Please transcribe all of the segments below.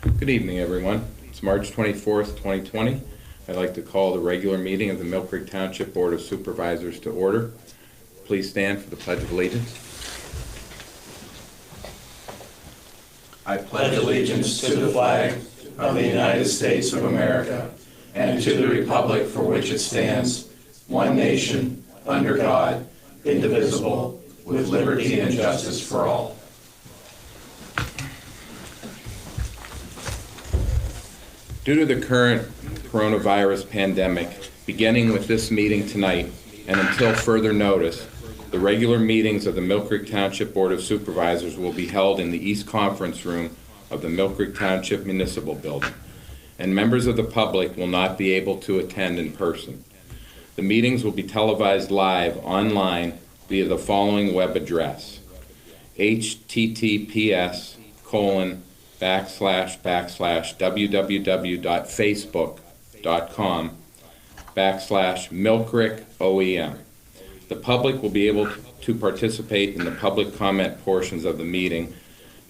Good evening, everyone. It's March 24th, 2020. I'd like to call the regular meeting of the Millcreek Township Board of Supervisors to order. Please stand for the Pledge of Allegiance. I pledge allegiance to the flag of the United States of America and to the republic for which it stands, one nation, under God, indivisible, with liberty and justice for all. Due to the current coronavirus pandemic, beginning with this meeting tonight and until further notice, the regular meetings of the Millcreek Township Board of Supervisors will be held in the East Conference Room of the Millcreek Township Municipal Building, and members of the public will not be able to attend in person. The meetings will be televised live online via the following web address: https://www.facebook.com/millcreekoem. The public will be able to participate in the public comment portions of the meeting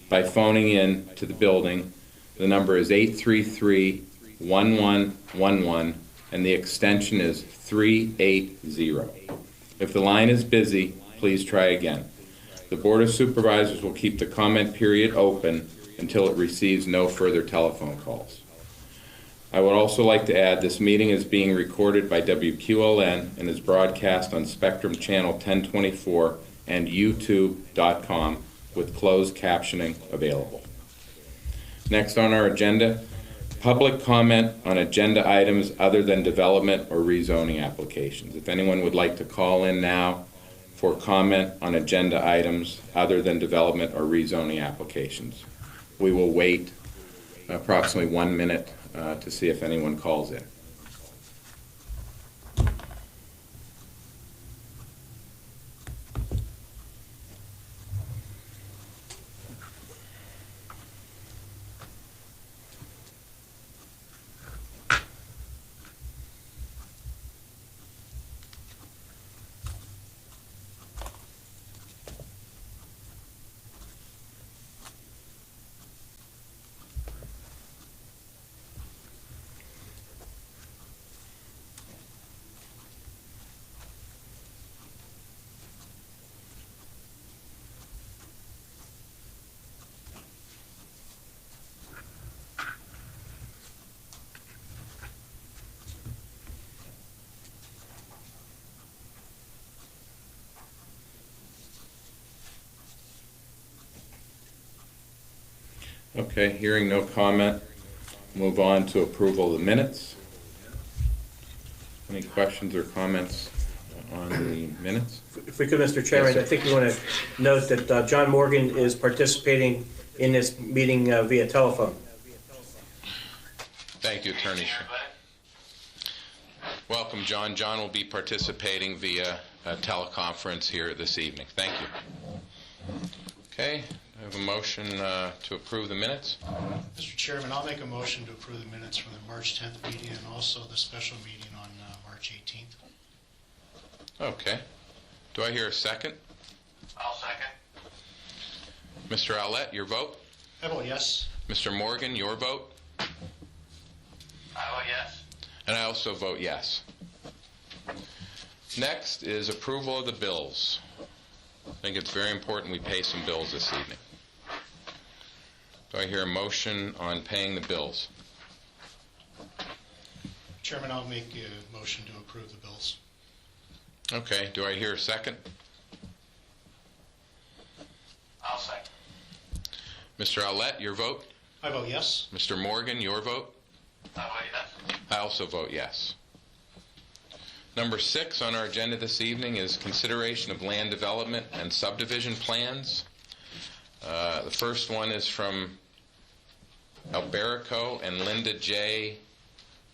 by phoning in to the building. The number is 833-1111 and the extension is 380. If the line is busy, please try again. The Board of Supervisors will keep the comment period open until it receives no further telephone calls. I would also like to add this meeting is being recorded by WQLN and is broadcast on Spectrum Channel 1024 and YouTube.com with closed captioning available. Next on our agenda, public comment on agenda items other than development or rezoning applications. If anyone would like to call in now for comment on agenda items other than development or rezoning applications, we will wait approximately 1 minute to see if anyone calls in. Okay, hearing no comment, move on to approval of the minutes. Any questions or comments on the minutes? If we could, Mr. Chairman, Yes, I think we want to note that John Morgan is participating in this meeting via telephone. Thank you, Attorney. Welcome, John. John will be participating via teleconference here this evening. Thank you. Okay, I have a motion to approve the minutes. Mr. Chairman, I'll make a motion to approve the minutes from the March 10th meeting and also the special meeting on March 18th. Okay. Do I hear a second? I'll second. Mr. Owlett, your vote? I vote yes. Mr. Morgan, your vote? I vote yes. And I also vote yes. Next is approval of the bills. I think it's very important we pay some bills this evening. Do I hear a motion on paying the bills? Chairman, I'll make a motion to approve the bills. Okay. Do I hear a second? I'll second. Mr. Owlett, your vote? I vote yes. Mr. Morgan, your vote? I vote yes. I also vote yes. Number 6 on our agenda this evening is consideration of land development and subdivision plans. The first one is from Alberico and Linda J.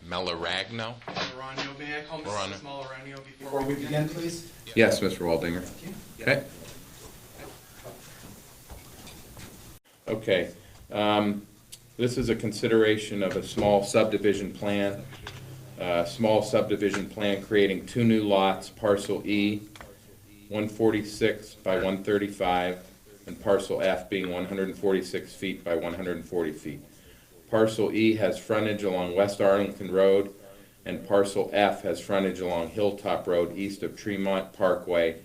Melaragno. Morano, may I call Mrs. Melaragno Before we begin, please? Yes, Mr. Waldinger. Okay. Okay. This is a consideration of a small subdivision plan. Small subdivision plan creating 2 new lots, parcel E, 146 by 135, and parcel F being 146 feet by 140 feet. Parcel E has frontage along West Arlington Road, and Parcel F has frontage along Hilltop Road east of Tremont Parkway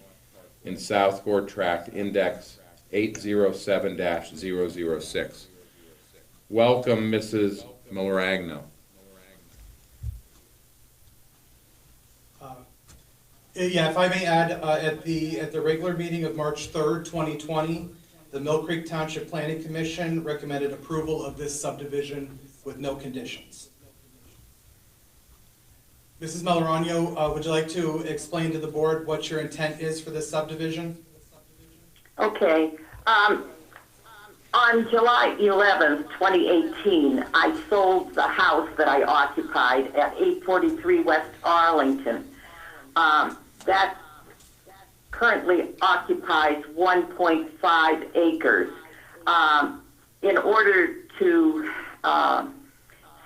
in South Gore Tract, index 807-006. Welcome, Mrs. Milleragno. Yeah, if I may add, at the regular meeting of March 3rd, 2020, the Millcreek Township Planning Commission recommended approval of this subdivision with no conditions. Mrs. Melorano, would you like to explain to the board what your intent is for this subdivision? Okay. On July 11th, 2018, I sold the house that I occupied at 843 West Arlington. That currently occupies 1.5 acres. In order to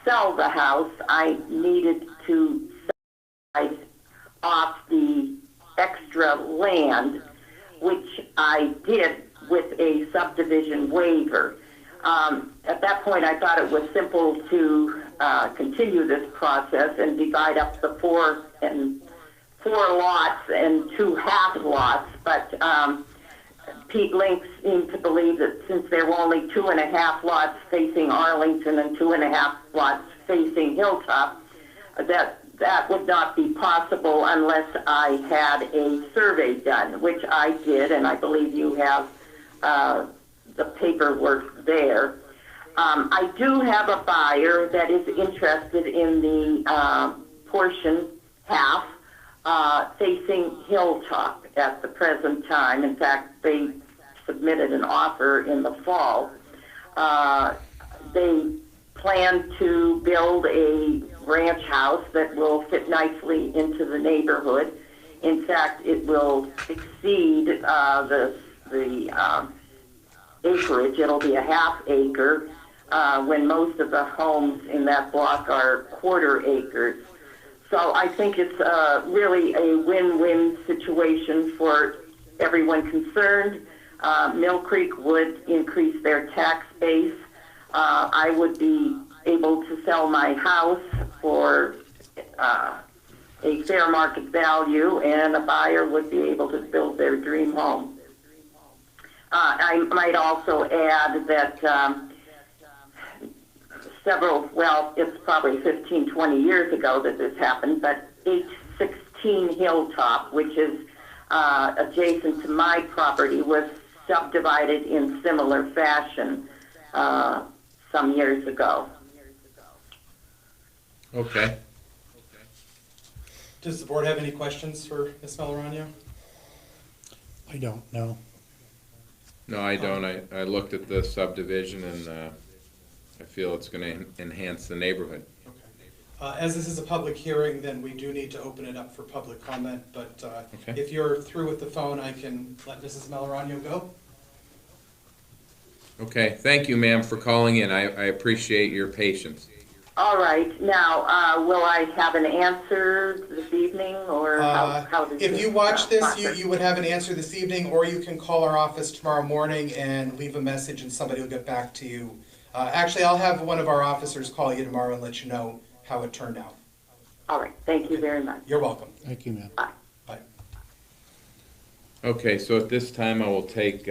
sell the house, I needed to sell off the extra land, which I did with a subdivision waiver. At that point, I thought it was simple to continue this process and divide up the four lots and 2 half lots, but Pete Link seemed to believe that since there were only 2.5 lots facing Arlington and 2.5 lots facing Hilltop, that would not be possible unless I had a survey done, which I did, and I believe you have the paperwork there. I do have a buyer that is interested in the portion half facing Hilltop at the present time. In fact, they submitted an offer in the fall. They plan to build a ranch house that will fit nicely into the neighborhood. In fact, it will exceed the acreage. It'll be a half acre when most of the homes in that block are 1/4 acres. So I think it's really a win-win situation for everyone concerned. Millcreek would increase their tax base. I would be able to sell my house for a fair market value, and a buyer would be able to build their dream home. I might also add that it's probably 15, 20 years ago that this happened, but 816 Hilltop, which is adjacent to my property, was subdivided in similar fashion some years ago. Okay. Does the board have any questions for Ms. Melorano? I don't know. No, I don't. I looked at the subdivision and I feel it's going to enhance the neighborhood. Okay. As this is a public hearing, then we do need to open it up for public comment, but Okay. if you're through with the phone, I can let Mrs. Melorano go. Okay, thank you, ma'am, for calling in. I appreciate your patience. All right. Now, will I have an answer this evening, or how does if you watch this, you would have an answer this evening, or you can call our office tomorrow morning and leave a message and somebody will get back to you. Actually, I'll have one of our officers call you tomorrow and let you know how it turned out. All right. Thank you very much. You're welcome. Thank you, ma'am. Bye. Bye. Okay, so at this time, I will take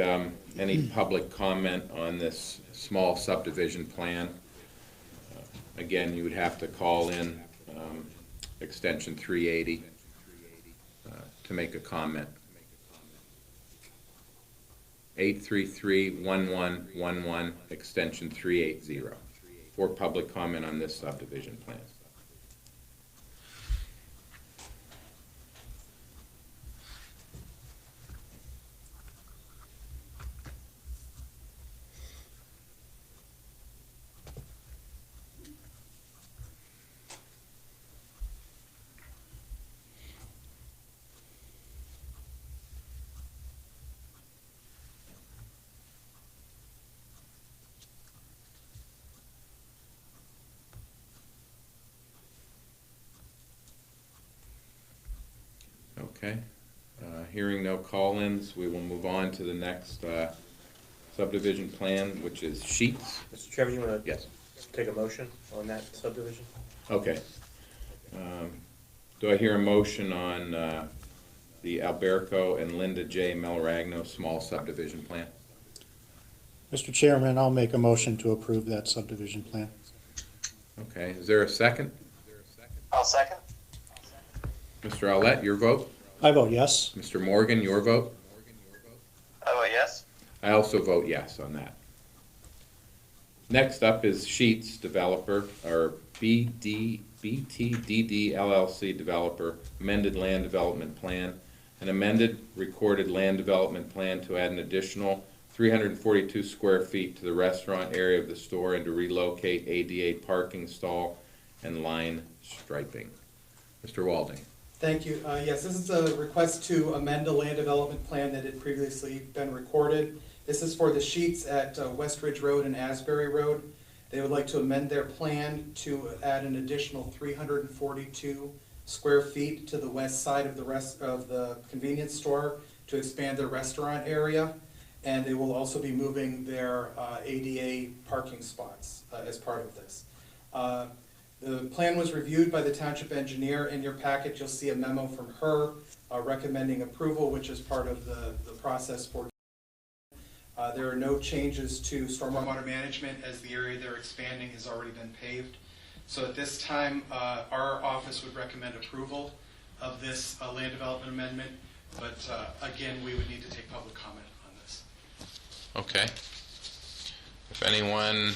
any public comment on this small subdivision plan. Again, you would have to call in extension 380 to make a comment. 833-1111, extension 380, for public comment on this subdivision plan. Okay, hearing no call-ins, we will move on to the next subdivision plan, which is Sheets. Mr. Chairman, you want to Yes. take a motion on that subdivision. Okay. Do I hear a motion on the Alberco and Linda J. Melragno small subdivision plan? Mr. Chairman, I'll make a motion to approve that subdivision plan. Okay, is there a second? I'll second. Mr. Owlett, your vote? I vote yes. Mr. Morgan, your vote? I vote yes. I also vote yes on that. Next up is Sheets Developer, or BTDD LLC Developer, amended land development plan, an amended recorded land development plan to add an additional 342 square feet to the restaurant area of the store and to relocate ADA parking stall and line striping. Mr. Walding. Thank you. Yes, this is a request to amend a land development plan that had previously been recorded. This is for the Sheets at West Ridge Road and Asbury Road. They would like to amend their plan to add an additional 342 square feet to the west side of the convenience store to expand their restaurant area. And they will also be moving their ADA parking spots as part of this. The plan was reviewed by the township engineer. In your packet, you'll see a memo from her recommending approval, which is part of the process for. There are no changes to stormwater management as the area they're expanding has already been paved. So at this time, our office would recommend approval of this land development amendment, but again, we would need to take public comment on this. Okay. If anyone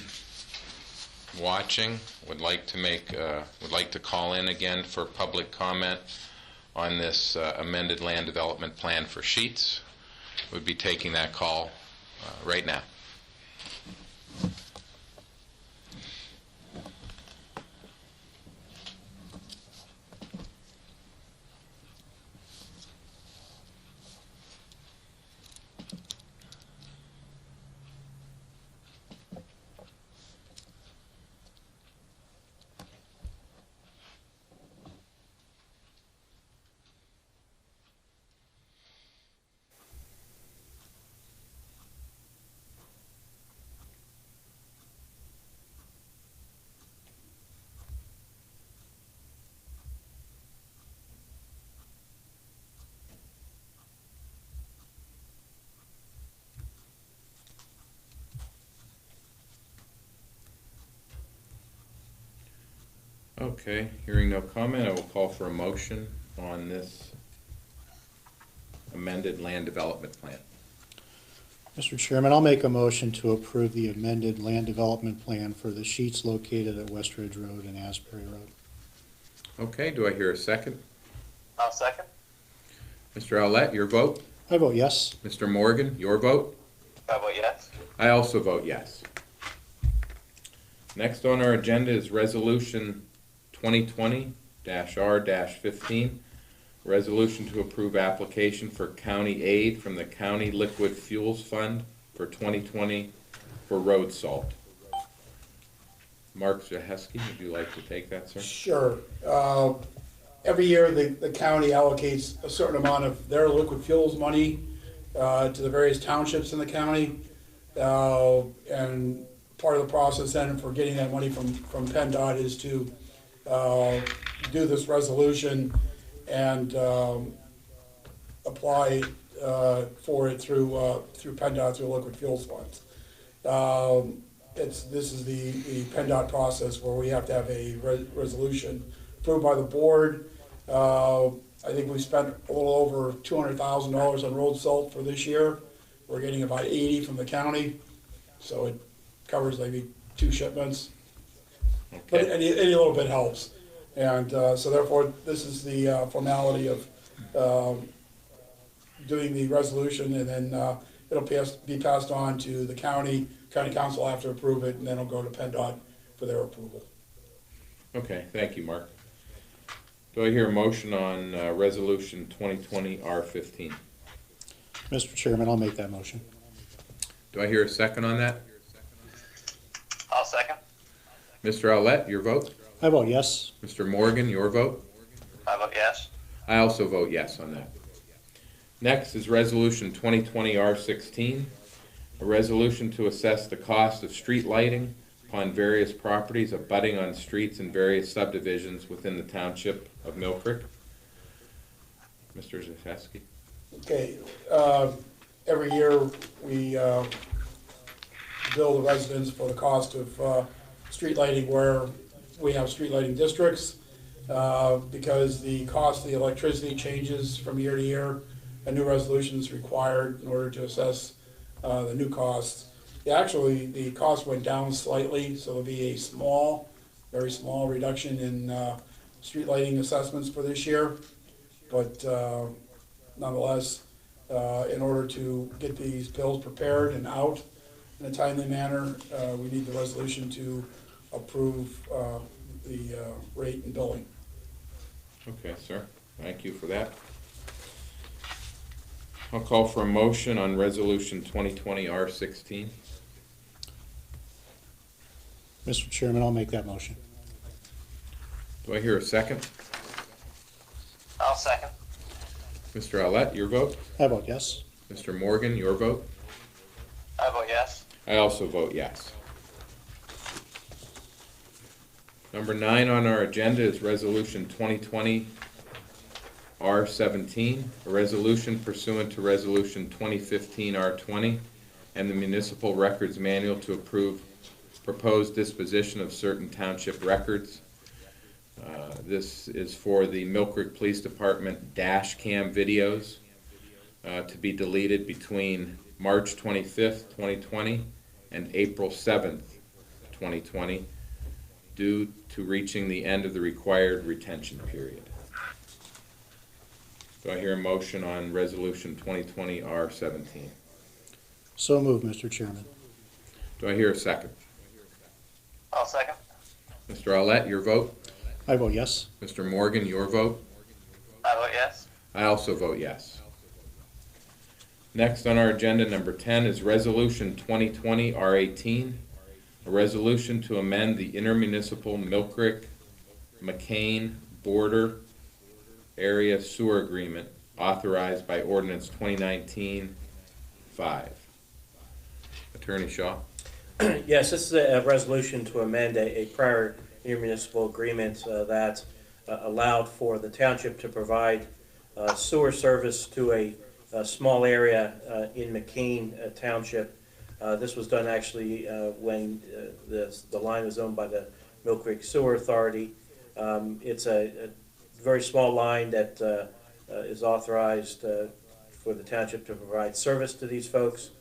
watching would like to call in again for public comment on this amended land development plan for Sheets, we'd be taking that call right now. Okay, hearing no comment, I will call for a motion on this amended land development plan. Mr. Chairman, I'll make a motion to approve the amended land development plan for the Sheets located at West Ridge Road and Asbury Road. Okay, do I hear a second? I'll second. Mr. Owlett, your vote? I vote yes. Mr. Morgan, your vote? I vote yes. I also vote yes. Next on our agenda is Resolution 2020-R-15, resolution to approve application for county aid from the County Liquid Fuels Fund for 2020 for road salt. Mark Zaheski, would you like to take that, sir? Sure. Every year, the county allocates a certain amount of their liquid fuels money to the various townships in the county. And part of the process then for getting that money from PennDOT is to do this resolution and apply for it through PennDOT, through liquid fuels funds. This is the PennDOT process where we have to have a resolution approved by the board. I think we spent a little over $200,000 on road salt for this year. We're getting about 80 from the county, so it covers maybe 2 shipments. Okay. But any little bit helps. And so therefore, this is the formality of doing the resolution, and then it'll be passed on to the county council will have to approve it, and then it'll go to PennDOT for their approval. Okay, thank you, Mark. Do I hear a motion on Resolution 2020-R-15? Mr. Chairman, I'll make that motion. Do I hear a second on that? I'll second. Mr. Owlett, your vote? I vote yes. Mr. Morgan, your vote? I vote yes. I also vote yes on that. Next is Resolution 2020-R-16, a resolution to assess the cost of street lighting upon various properties abutting on streets and various subdivisions within the township of Millcreek. Mr. Zacheski. Okay, every year we bill the residents for the cost of street lighting where we have street lighting districts. Because the cost of the electricity changes from year to year, a new resolution is required in order to assess the new costs. Actually, the cost went down slightly, so there'll be a small, very small reduction in street lighting assessments for this year. But nonetheless, in order to get these bills prepared and out in a timely manner, we need the resolution to approve the rate and billing. Okay, sir. Thank you for that. I'll call for a motion on Resolution 2020 R16. Mr. Chairman, I'll make that motion. Do I hear a second? I'll second. Mr. Allett, your vote? I vote yes. Mr. Morgan, your vote? I vote yes. I also vote yes. Number 9 on our agenda is Resolution 2020 R17, a resolution pursuant to Resolution 2015 R20 and the Municipal Records Manual to approve proposed disposition of certain township records. This is for the Millcreek Police Department dash cam videos to be deleted between March 25th, 2020 and April 7th, 2020 due to reaching the end of the required retention period. Do I hear a motion on Resolution 2020 R17? So moved, Mr. Chairman. Do I hear a second? I'll second. Mr. Allett, your vote? I vote yes. Mr. Morgan, your vote? I vote yes. I also vote yes. Next on our agenda, number 10, is Resolution 2020 R18, a resolution to amend the intermunicipal Millcreek-McCain border area sewer agreement authorized by ordinance 2019-5. Attorney Shaw. Yes, this is a resolution to amend a prior intermunicipal agreement that allowed for the township to provide sewer service to a small area in McCain Township. This was done actually when the line was owned by the Millcreek Sewer Authority. It's a very small line that is authorized for the township to provide service to these folks.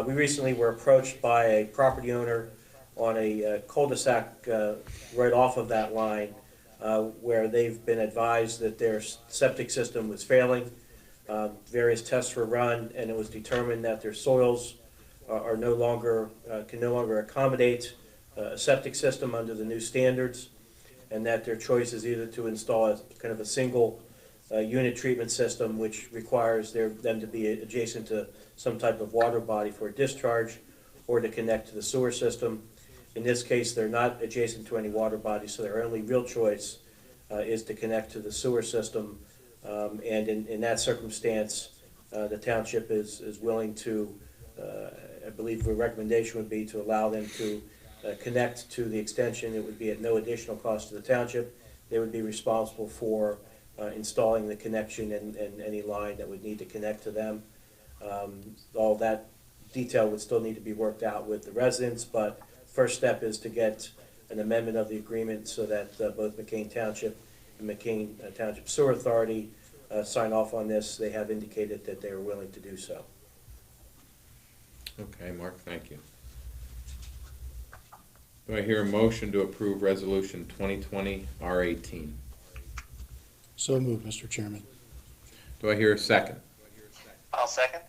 We recently were approached by a property owner on a cul-de-sac right off of that line where they've been advised that their septic system was failing. Various tests were run, and it was determined that their soils are no longer can no longer accommodate a septic system under the new standards, and that their choice is either to install a kind of a single unit treatment system, which requires them to be adjacent to some type of water body for discharge, or to connect to the sewer system. In this case, they're not adjacent to any water body, so their only real choice is to connect to the sewer system. And in that circumstance, the township is willing to, I believe the recommendation would be to allow them to connect to the extension. It would be at no additional cost to the township. They would be responsible for installing the connection and any line that would need to connect to them. All that detail would still need to be worked out with the residents, but first step is to get an amendment of the agreement so that both McCain Township and McCain Township Sewer Authority sign off on this. They have indicated that they are willing to do so. Okay, Mark, thank you. Do I hear a motion to approve Resolution 2020 R18? So moved, Mr. Chairman. Do I hear a second? I'll second.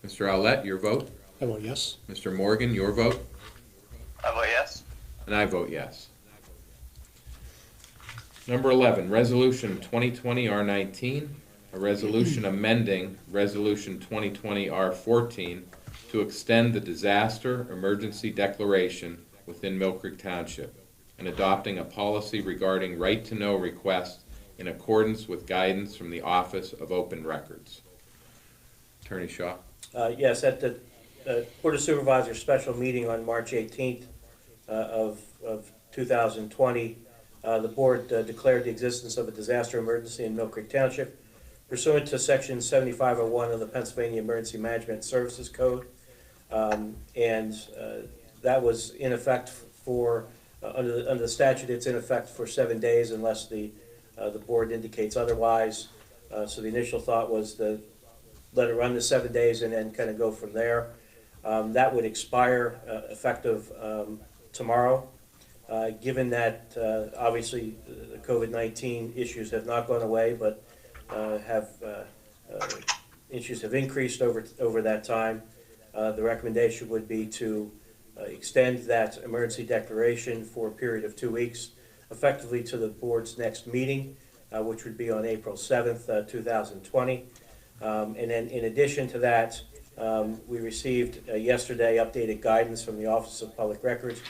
Mr. Allett, your vote? I vote yes. Mr. Morgan, your vote? I vote yes. And I vote yes. Number 11, Resolution 2020 R19, a resolution amending Resolution 2020 R14 to extend the disaster emergency declaration within Millcreek Township and adopting a policy regarding right-to-know requests in accordance with guidance from the Office of Open Records. Attorney Shaw. Yes, at the Board of Supervisors special meeting on March 18th, of 2020, the board declared the existence of a disaster emergency in Millcreek Township pursuant to Section 7501 of the Pennsylvania Emergency Management Services Code. And that was in effect for, under the statute, it's in effect for 7 days unless the board indicates otherwise. So the initial thought was to let it run the 7 days and then kind of go from there. That would expire effective tomorrow. Given that obviously the COVID-19 issues have not gone away, but issues have increased over that time, the recommendation would be to extend that emergency declaration for a period of 2 weeks, effectively to the board's next meeting, which would be on April 7th, 2020. And then in addition to that, we received yesterday updated guidance from the Office of Public Records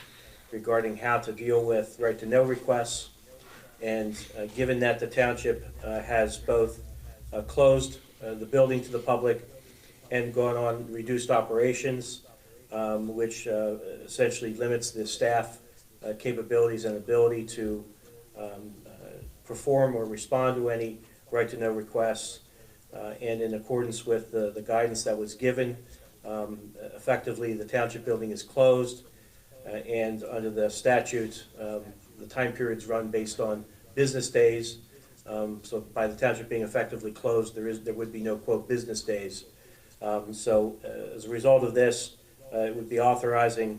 regarding how to deal with right-to-know requests. And given that the township has both closed the building to the public and gone on reduced operations, which essentially limits the staff capabilities and ability to perform or respond to any right-to-know requests, and in accordance with the guidance that was given, effectively the township building is closed, and under the statute, the time periods run based on business days. So by the township being effectively closed, there would be no, quote, business days. So as a result of this, it would be authorizing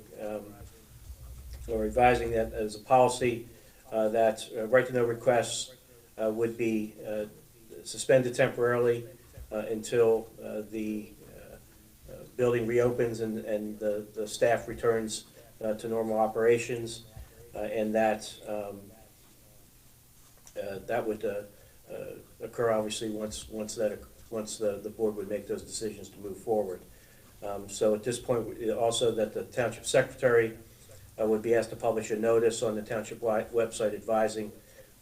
or revising that as a policy that right-to-know requests would be suspended temporarily until the building reopens and the staff returns to normal operations, and that that would occur obviously once the board would make those decisions to move forward. So at this point, also that the township secretary would be asked to publish a notice on the township website advising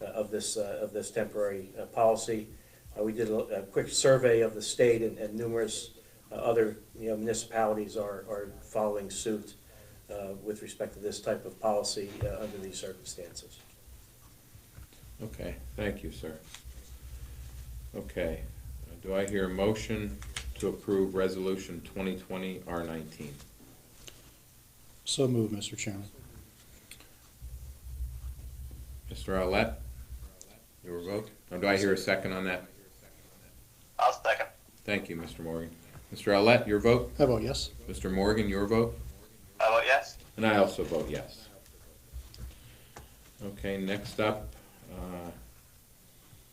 of this temporary policy. We did a quick survey of the state, and numerous other municipalities are following suit with respect to this type of policy under these circumstances. Okay, thank you, sir. Okay, do I hear a motion to approve Resolution 2020 R19? So moved, Mr. Chairman. Mr. Owlett, your vote? Or do I hear a second on that? I'll second. Thank you, Mr. Morgan. Mr. Owlett, your vote? I vote yes. Mr. Morgan, your vote? I vote yes. And I also vote yes. Okay, next up,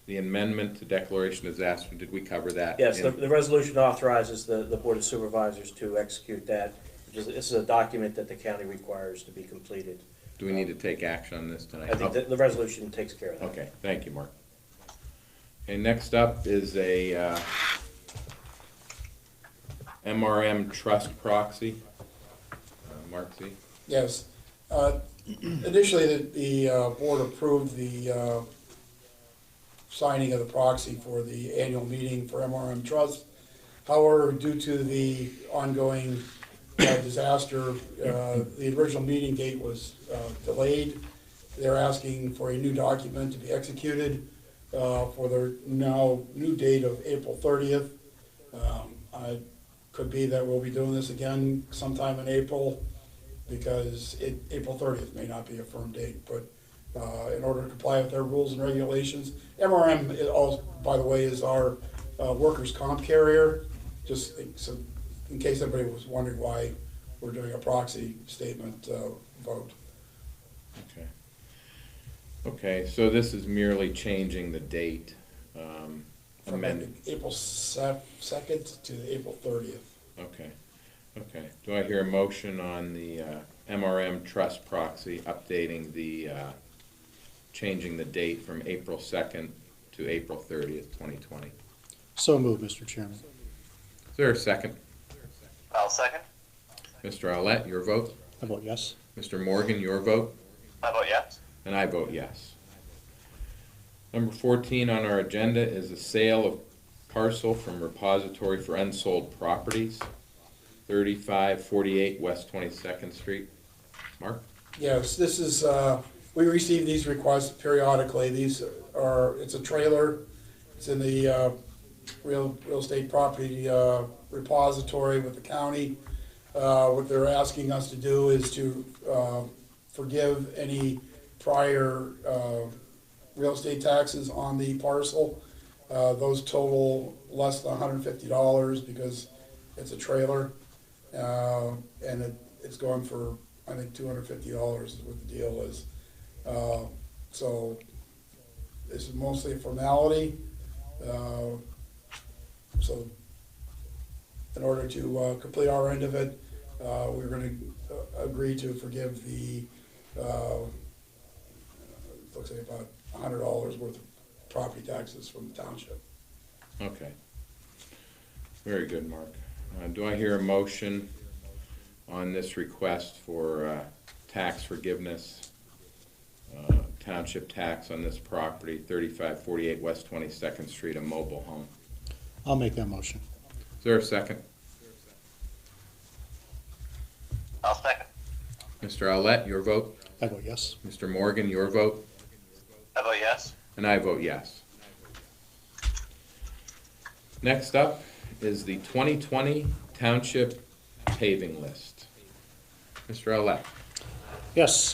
the amendment to declaration of disaster. Did we cover that? Yes, the resolution authorizes the Board of Supervisors to execute that. This is a document that the county requires to be completed. Do we need to take action on this tonight? I think the resolution takes care of that. Okay, thank you, Mark. Okay, next up is a MRM trust proxy. Mark Z. Yes. Initially, the board approved the signing of the proxy for the annual meeting for MRM Trust. However, due to the ongoing disaster, the original meeting date was delayed. They're asking for a new document to be executed for their now new date of April 30th. It could be that we'll be doing this again sometime in April, because April 30th may not be a firm date, but in order to comply with their rules and regulations. MRM, by the way, is our workers' comp carrier, just so in case anybody was wondering why we're doing a proxy statement vote. Okay. Okay, so this is merely changing the date. From April 2nd to April 30th. Okay. Okay. Do I hear a motion on the MRM trust proxy updating the, changing the date from April 2nd to April 30th, 2020? So moved, Mr. Chairman. Is there a second? I'll second. Mr. Owlett, your vote? I vote yes. Mr. Morgan, your vote? I vote yes. And I vote yes. Number 14 on our agenda is a sale of parcel from repository for unsold properties, 3548 West 22nd Street. Mark? Yes, this is, we receive these requests periodically. It's a trailer. It's in the real estate property repository with the county. What they're asking us to do is to forgive any prior real estate taxes on the parcel. Those total less than $150 because it's a trailer. And it's going for, I think, $250 is what the deal is. So this is mostly a formality. So in order to complete our end of it, we're going to agree to forgive the, looks like about $100 worth of property taxes from the township. Okay. Very good, Mark. Do I hear a motion on this request for tax forgiveness, township tax on this property, 3548 West 22nd Street, a mobile home? I'll make that motion. Is there a second? I'll second. Mr. Owlett, your vote? I vote yes. Mr. Morgan, your vote? I vote yes. And I vote yes. Next up is the 2020 Township Paving List. Mr. Owlett. Yes,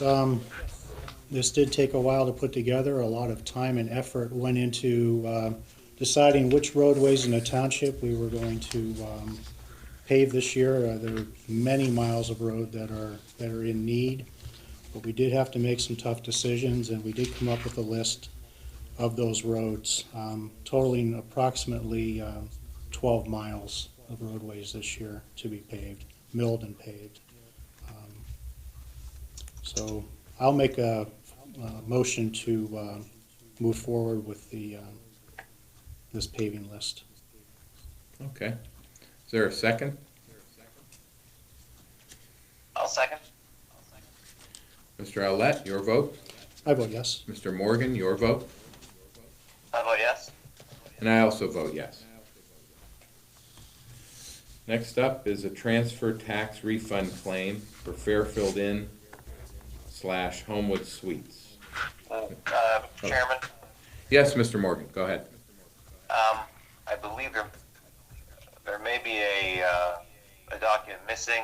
this did take a while to put together. A lot of time and effort went into deciding which roadways in the township we were going to pave this year. There are many miles of road that are in need, but we did have to make some tough decisions, and we did come up with a list of those roads, totaling approximately 12 miles of roadways this year to be paved, milled and paved. So I'll make a motion to move forward with the this paving list. Okay. Is there a second? I'll second. Mr. Owlett, your vote? I vote yes. Mr. Morgan, your vote? I vote yes. And I also vote yes. Next up is a transfer tax refund claim for Fairfield Inn / Homewood Suites. Chairman, Yes, Mr. Morgan, go ahead. I believe there may be a document missing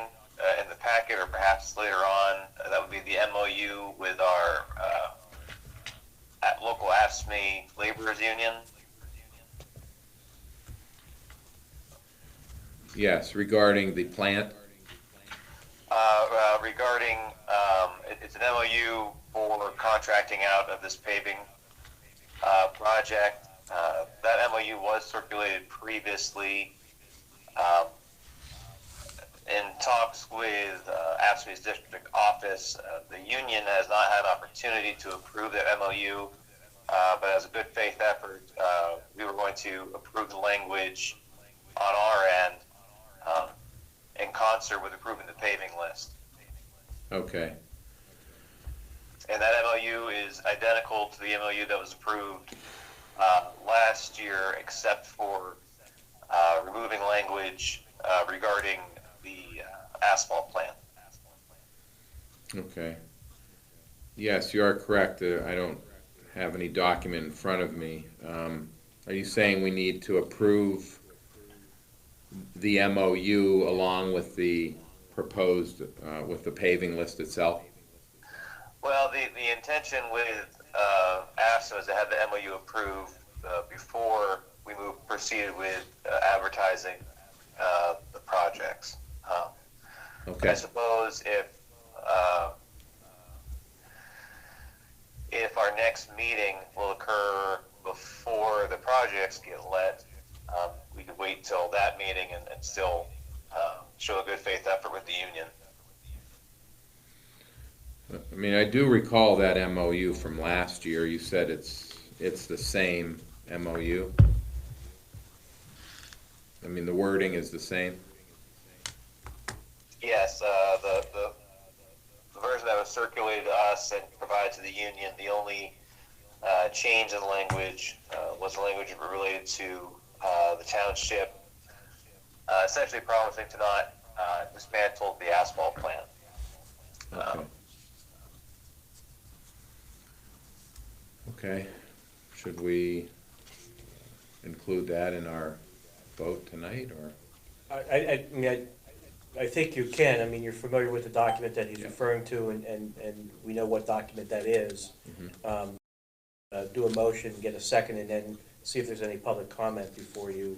in the packet, or perhaps later on. That would be the MOU with our local AFSCME laborers union. Yes, regarding the plant. Regarding, it's an MOU for contracting out of this paving project. That MOU was circulated previously in talks with AFSCME's district office. The union has not had opportunity to approve that MOU, but as a good faith effort, we were going to approve the language on our end in concert with approving the paving list. Okay. And that MOU is identical to the MOU that was approved last year, except for removing language regarding the asphalt plant. Okay. Yes, you are correct. I don't have any document in front of me. Are you saying we need to approve the MOU along with the proposed, with the paving list itself? Well, the intention with ASO is to have the MOU approved before we proceeded with advertising the projects. Okay. I suppose if our next meeting will occur before the projects get let, we could wait till that meeting and still show a good faith effort with the union. I mean, I do recall that MOU from last year. You said it's the same MOU. I mean, the wording is the same. Yes, the version that was circulated to us and provided to the union, the only change in language was the language related to the township, essentially promising to not dismantle the asphalt plant. Okay. Okay, should we include that in our vote tonight, or? I mean, I think you can. I mean, you're familiar with the document that he's referring to, and we know what document that is. Do a motion, get a second, and then see if there's any public comment before you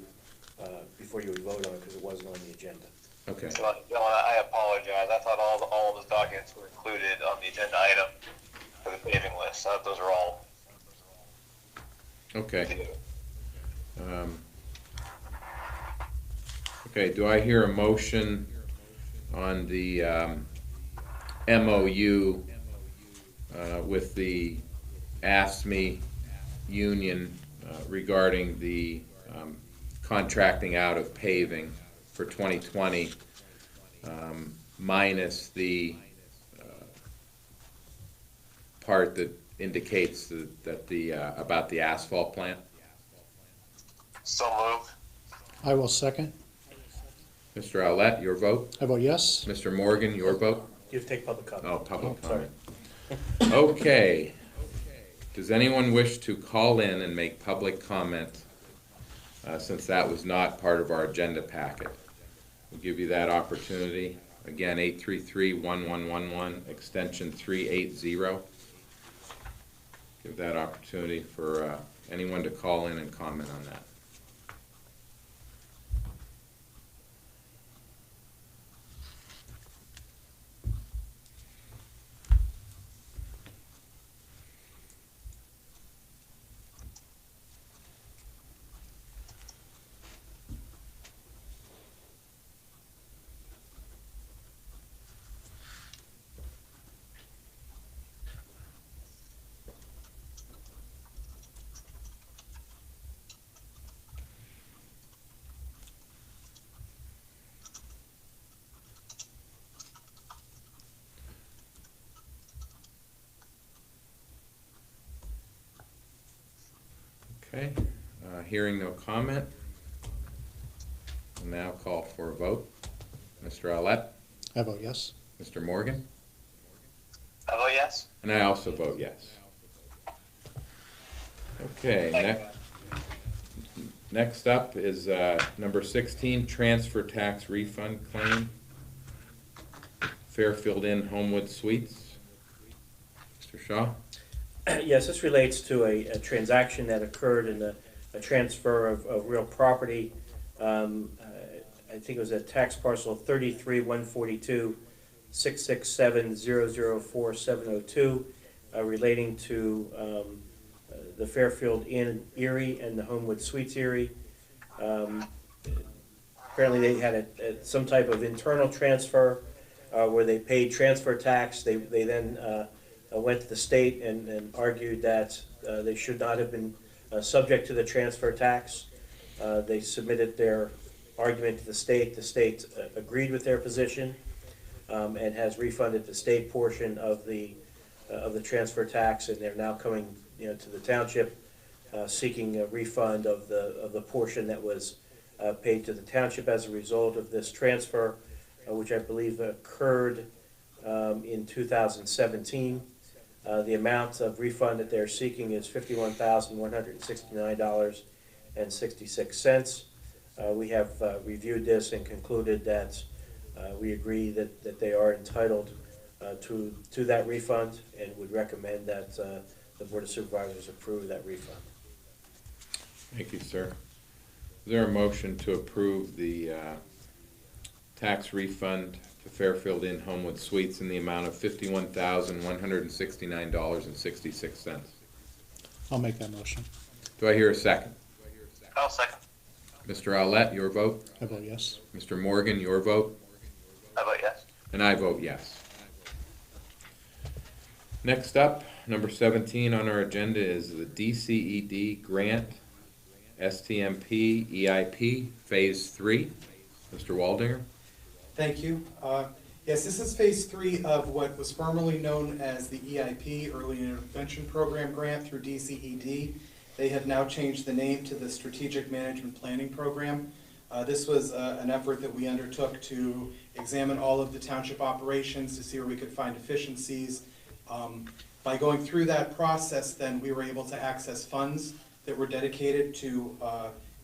vote on it, because it wasn't on the agenda. Okay. So, I apologize. I thought all of those documents were included on the agenda item for the paving list. I thought those are all. Okay. Okay, do I hear a motion on the MOU with the AFSCME union regarding the contracting out of paving for 2020, minus the part that indicates that the about the asphalt plant? So moved. I will second. Mr. Owlett, your vote? I vote yes. Mr. Morgan, your vote? You have to take public comment. Oh, public Sorry. comment. Okay. Does anyone wish to call in and make public comment, since that was not part of our agenda packet? We'll give you that opportunity. Again, 833-1111, extension 380. Give that opportunity for anyone to call in and comment on that. Okay, hearing no comment, I'll now call for a vote. Mr. Owlett? I vote yes. Mr. Morgan? I vote yes. And I also vote yes. Okay, next up is number 16, transfer tax refund claim. Fairfield Inn Homewood Suites. Mr. Shaw? Yes, this relates to a transaction that occurred in a transfer of real property. I think it was a tax parcel 33-142-667-004-702, relating to the Fairfield Inn Erie and the Homewood Suites Erie. Apparently they had some type of internal transfer where they paid transfer tax. They then went to the state and argued that they should not have been subject to the transfer tax. They submitted their argument to the state. The state agreed with their position and has refunded the state portion of the transfer tax, and they're now coming, to the township seeking a refund of the portion that was paid to the township as a result of this transfer, which I believe occurred in 2017. The amount of refund that they're seeking is $51,169.66. We have reviewed this and concluded that we agree that they are entitled to that refund, and would recommend that the Board of Supervisors approve that refund. Thank you, sir. Is there a motion to approve the tax refund to Fairfield Inn Homewood Suites in the amount of $51,169.66? I'll make that motion. Do I hear a second? I'll second. Mr. Owlett, your vote? I vote yes. Mr. Morgan, your vote? I vote yes. And I vote yes. Next up, number 17 on our agenda is the DCED grant, STMP EIP Phase 3. Mr. Waldinger? Thank you. Yes, this is phase 3 of what was formerly known as the EIP, Early Intervention Program Grant through DCED. They have now changed the name to the Strategic Management Planning Program. This was an effort that we undertook to examine all of the township operations to see where we could find efficiencies By going through that process, then we were able to access funds that were dedicated to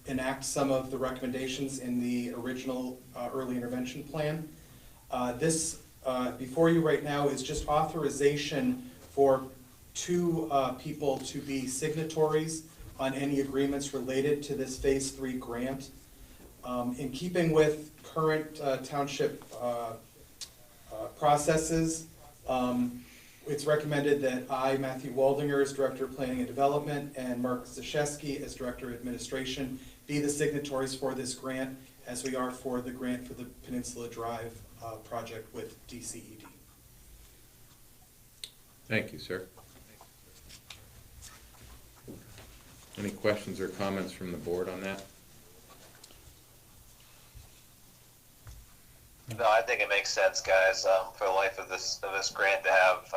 enact some of the recommendations in the original early intervention plan. This before you right now is just authorization for two people to be signatories on any agreements related to this Phase 3 grant. In keeping with current township processes, it's recommended that I, Matthew Waldinger, as Director of Planning and Development, and Mark Zaszewski, as Director of Administration, be the signatories for this grant, as we are for the grant for the Peninsula Drive project with DCED. Thank you, sir. Any questions or comments from the board on that? No, I think it makes sense, guys, for the life of this grant to have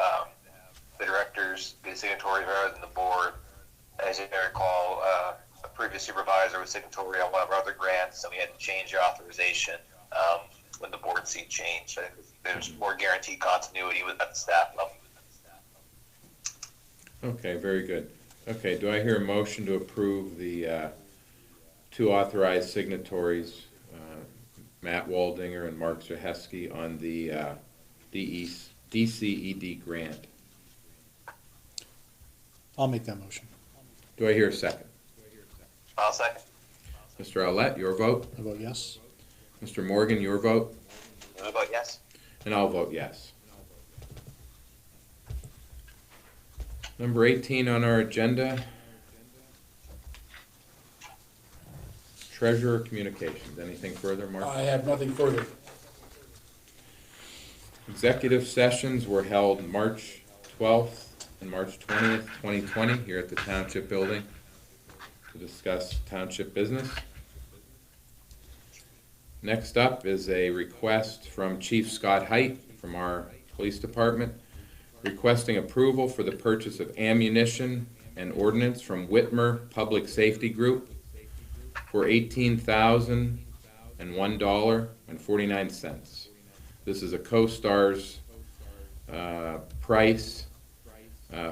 the directors be signatory rather than the board. As you may recall, a previous supervisor was signatory on one of our other grants, and we had to change the authorization when the board seat changed. I think there's more guaranteed continuity at the staff level. Okay, very good. Okay, do I hear a motion to approve the two authorized signatories, Matt Waldinger and Mark Zaszewski, on the DCED grant? I'll make that motion. Do I hear a second? I'll second. Mr. Owlett, your vote? I vote yes. Mr. Morgan, your vote? I vote yes. And I'll vote yes. Number 18 on our agenda, Treasurer Communications. Anything further, Mark? I have nothing further. Executive sessions were held March 12th and March 20th, 2020, here at the Township Building to discuss township business. Next up is a request from Chief Scott Height from our police department, requesting approval for the purchase of ammunition and ordnance from Whitmer Public Safety Group for $18,001.49. This is a CoStar's price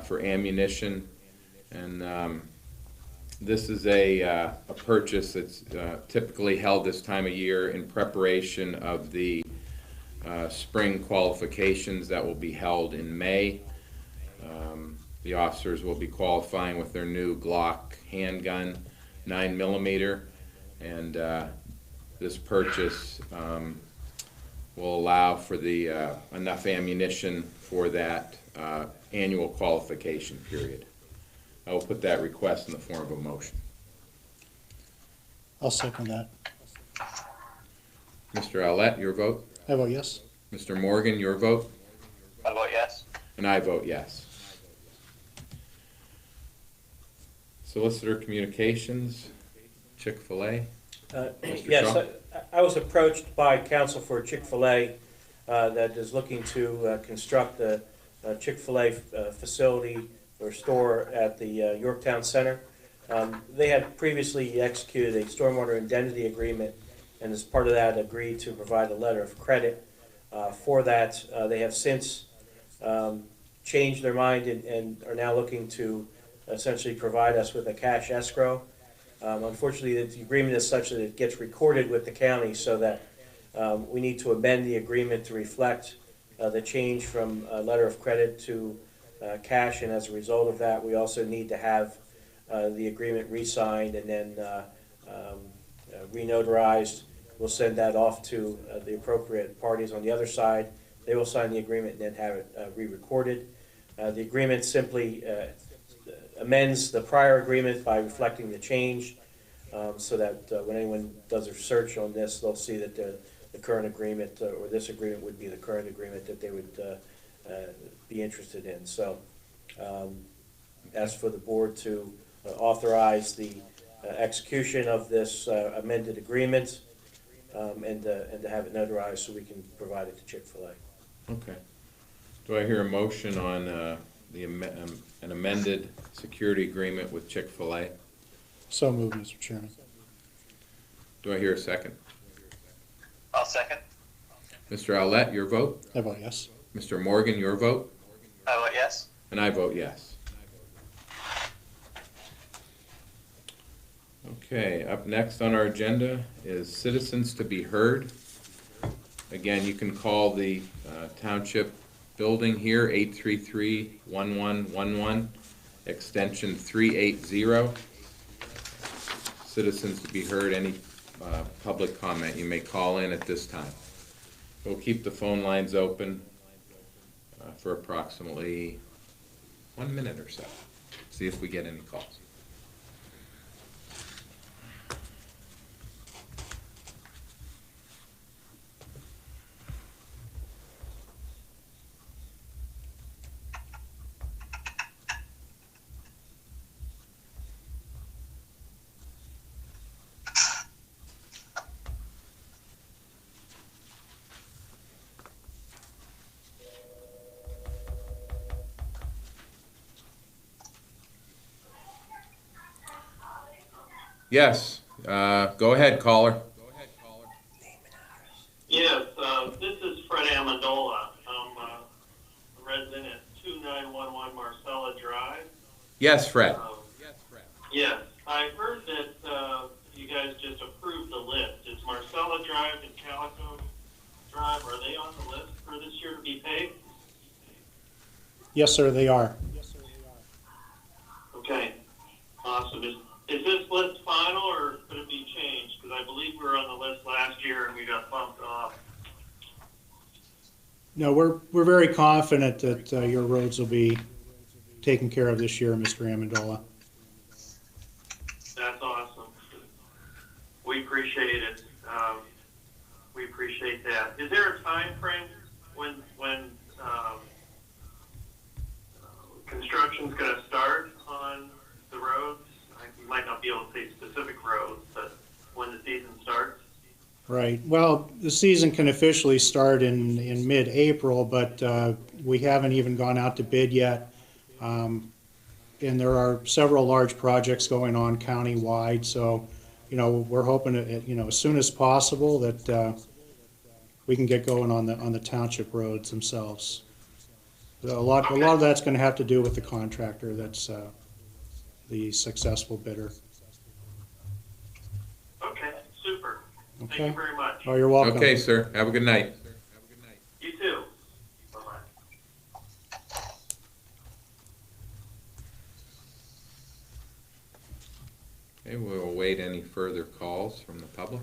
for ammunition, and this is a purchase that's typically held this time of year in preparation of the spring qualifications that will be held in May. The officers will be qualifying with their new Glock handgun, 9mm, and this purchase will allow for the enough ammunition for that annual qualification period. I will put that request in the form of a motion. I'll second that. Mr. Owlett, your vote? I vote yes. Mr. Morgan, your vote? I vote yes. And I vote yes. Solicitor Communications, Chick-fil-A. Mr. Yes, Shaw? I was approached by counsel for Chick-fil-A that is looking to construct a Chick-fil-A facility or store at the Yorktown Center. They had previously executed a stormwater indemnity agreement, and as part of that agreed to provide a letter of credit for that. They have since changed their mind and are now looking to essentially provide us with a cash escrow. Unfortunately, the agreement is such that it gets recorded with the county, so that we need to amend the agreement to reflect the change from a letter of credit to cash, and as a result of that, we also need to have the agreement re-signed and then re-notarized. We'll send that off to the appropriate parties on the other side. They will sign the agreement and then have it re-recorded. The agreement simply amends the prior agreement by reflecting the change, so that when anyone does a search on this, they'll see that the current agreement, or this agreement would be the current agreement that they would be interested in. So ask for the board to authorize the execution of this amended agreement, and to have it notarized so we can provide it to Chick-fil-A. Okay. Do I hear a motion on an amended security agreement with Chick-fil-A? So moved, Mr. Chairman. Do I hear a second? I'll second. Mr. Owlett, your vote? I vote yes. Mr. Morgan, your vote? I vote yes. And I vote yes. Okay, up next on our agenda is citizens to be heard. Again, you can call the township building here, 833-1111, extension 380. Citizens to be heard, any public comment, you may call in at this time. We'll keep the phone lines open for approximately 1 minute or so. See if we get any calls. Yes, go ahead, caller. Yes, this is Fred Amendola. I'm a resident at 2911 Marcella Drive. Yes, Fred. Yes, I heard that you guys just approved the list. Is Marcella Drive and Calico Drive, are they on the list for this year to be paid? Yes, sir, they are. Okay, awesome. Is this list final or could it be changed? Because I believe we were on the list last year and we got bumped off. No, we're very confident that your roads will be taken care of this year, Mr. Amendola. That's awesome. We appreciate it. We appreciate that. Is there a time frame when construction's going to start on the roads? You might not be able to say specific roads, but when the season starts? Right. Well, the season can officially start in mid-April, but we haven't even gone out to bid yet. And there are several large projects going on county-wide, so, we're hoping as soon as possible that we can get going on the township roads themselves. A lot of that's going to have to do with the contractor that's the successful bidder. Okay, super. Okay. Thank you very much. Oh, you're welcome. Okay, sir. Have a good night. You too. Bye-bye. Okay, we'll await any further calls from the public.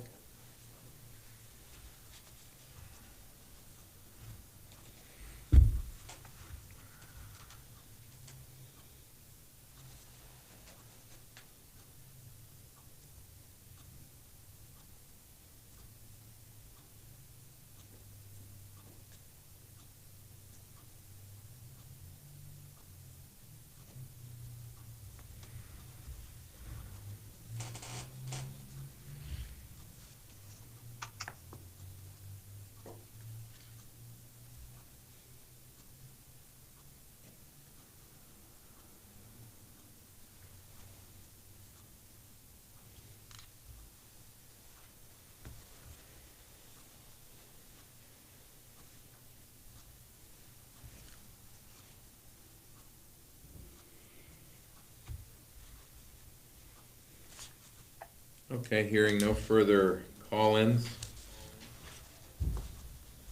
Okay, hearing no further call-ins,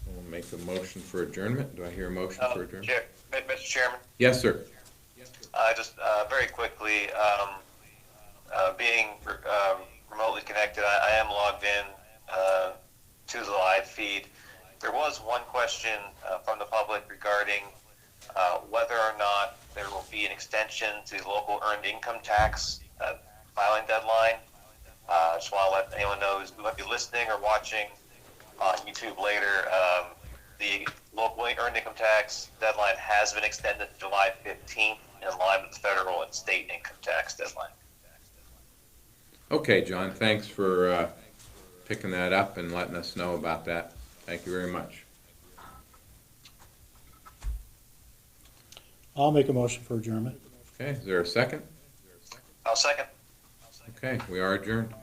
we'll make a motion for adjournment. Do I hear a motion for adjournment? Mr. Chairman, Yes, sir. just very quickly, being remotely connected, I am logged in to the live feed. There was one question from the public regarding whether or not there will be an extension to the local earned income tax filing deadline. I just want to let anyone know who might be listening or watching on YouTube later. The local earned income tax deadline has been extended to July 15th in line with the federal and state income tax deadline. Okay, John, thanks for picking that up and letting us know about that. Thank you very much. I'll make a motion for adjournment. Okay, is there a second? I'll second. Okay, we are adjourned.